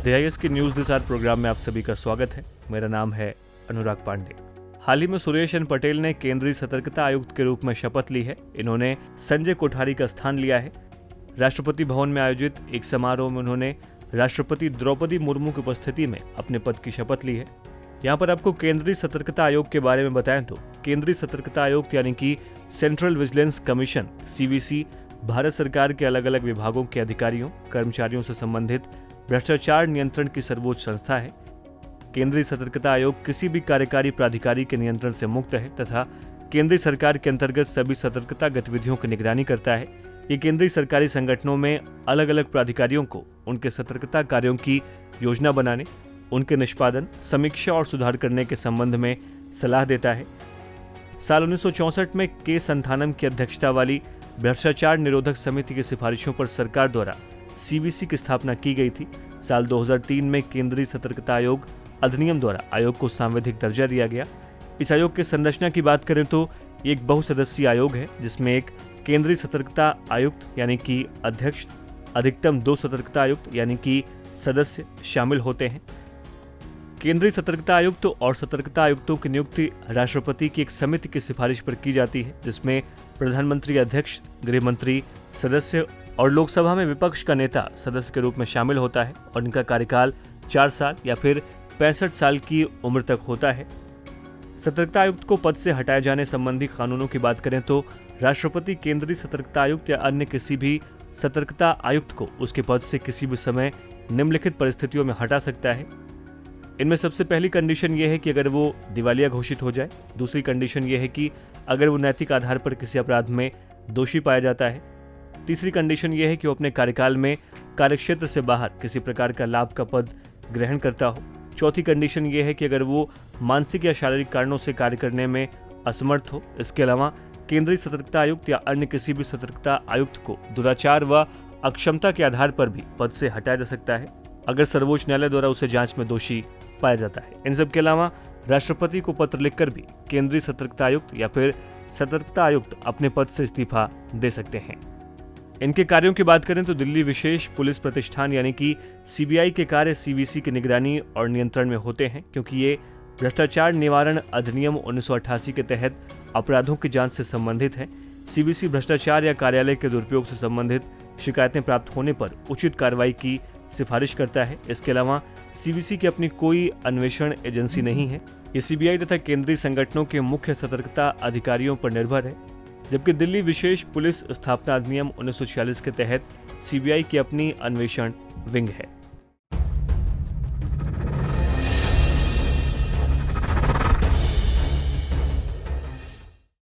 DIS के news के साथ प्रोग्राम में आप सभी का स्वागत है। मेरा नाम है अनुराग पांडे। हाल ही में सुरेश एन पटेल ने केंद्रीय सतर्कता आयुक्त के रूप में शपथ ली है। इन्होंने संजय कोठारी का स्थान लिया है। राष्ट्रपति भवन में आयोजित एक समारोह में उन्होंने राष्ट्रपति द्रौपदी मुर्मू की उपस्थिति में अपने पद की शपथ ली है। यहाँ पर आपको केंद्रीय सतर्कता आयोग के बारे में बताएं तो केंद्रीय सतर्कता आयोग यानी कि central vigilance commission CVC Bharat सरकार के अलग अलग विभागों के अधिकारियों कर्मचारियों से संबंधित भ्रष्टाचार नियंत्रण की सर्वोच्च संस्था है। केंद्रीय सतर्कता आयोग किसी भी कार्यकारी प्राधिकारी के नियंत्रण से मुक्त है तथा केंद्रीय सरकार के अंतर्गत सभी सतर्कता गतिविधियों की निगरानी करता है। ये केंद्रीय सरकारी संगठनों में अलग अलग प्राधिकारियों को उनके सतर्कता कार्यों की योजना बनाने, उनके निष्पादन, समीक्षा और सुधार करने के संबंध में सलाह देता है। साल 1964 में के संथानम की अध्यक्षता वाली भ्रष्टाचार निरोधक समिति की सिफारिशों पर सरकार द्वारा CVC की स्थापना की गई थी। साल 2003 में केंद्रीय सतर्कता आयोग अधिनियम द्वारा आयोग को सांविधिक दर्जा दिया गया। इस आयोग की संरचना की बात करें तो एक बहुसदस्यीय आयोग है जिसमें एक केंद्रीय सतर्कता आयुक्त यानी कि अध्यक्ष, अधिकतम 2 सतर्कता आयुक्त यानी कि सदस्य शामिल होते हैं। केंद्रीय सतर्कता आयुक्त और सतर्कता आयुक्तों की नियुक्ति राष्ट्रपति की एक समिति की सिफारिश पर की जाती है जिसमें प्रधानमंत्री अध्यक्ष, गृह मंत्री सदस्य और लोकसभा में विपक्ष का नेता सदस्य के रूप में शामिल होता है और इनका कार्यकाल 4 साल या फिर 65 साल की उम्र तक होता है। सतर्कता आयुक्त को पद से हटाए जाने संबंधी कानूनों की बात करें तो राष्ट्रपति केंद्रीय सतर्कता आयुक्त या अन्य किसी भी सतर्कता आयुक्त को उसके पद से किसी भी समय निम्नलिखित परिस्थितियों में हटा सकता है। इनमें सबसे पहली कंडीशन यह है कि अगर वो दिवालिया घोषित हो जाए। दूसरी कंडीशन यह है कि अगर वो नैतिक आधार पर किसी अपराध में दोषी पाया जाता है। तीसरी कंडीशन यह है कि वो अपने कार्यकाल में कार्यक्षेत्र से बाहर किसी प्रकार का लाभ का पद ग्रहण करता हो। चौथी कंडीशन यह है कि अगर वो मानसिक या शारीरिक कारणों से कार्य करने में असमर्थ हो। इसके अलावा केंद्रीय सतर्कता आयुक्त या अन्य किसी भी सतर्कता आयुक्त को दुराचार व अक्षमता के आधार पर भी पद से हटाया जा सकता है अगर सर्वोच्च न्यायालय द्वारा उसे जांच में दोषी पाया जाता है। इन सब के अलावा राष्ट्रपति को पत्र लिखकर भी केंद्रीय सतर्कता आयुक्त या फिर सतर्कता आयुक्त अपने पद से इस्तीफा दे सकते हैं। इनके कार्यों की बात करें तो दिल्ली विशेष पुलिस प्रतिष्ठान यानी कि CBI के कार्य CVC की निगरानी और नियंत्रण में होते हैं क्योंकि ये भ्रष्टाचार निवारण अधिनियम 1988 के तहत अपराधों की जांच से संबंधित है। CVC भ्रष्टाचार या कार्यालय के दुरुपयोग से संबंधित शिकायतें प्राप्त होने पर उचित कार्रवाई की सिफारिश करता है। इसके अलावा CVC की अपनी कोई अन्वेषण एजेंसी नहीं है। ये CBI तथा केंद्रीय संगठनों के मुख्य सतर्कता अधिकारियों पर निर्भर है, जबकि दिल्ली विशेष पुलिस स्थापना अधिनियम 1946 के तहत CBI की अपनी अन्वेषण विंग है।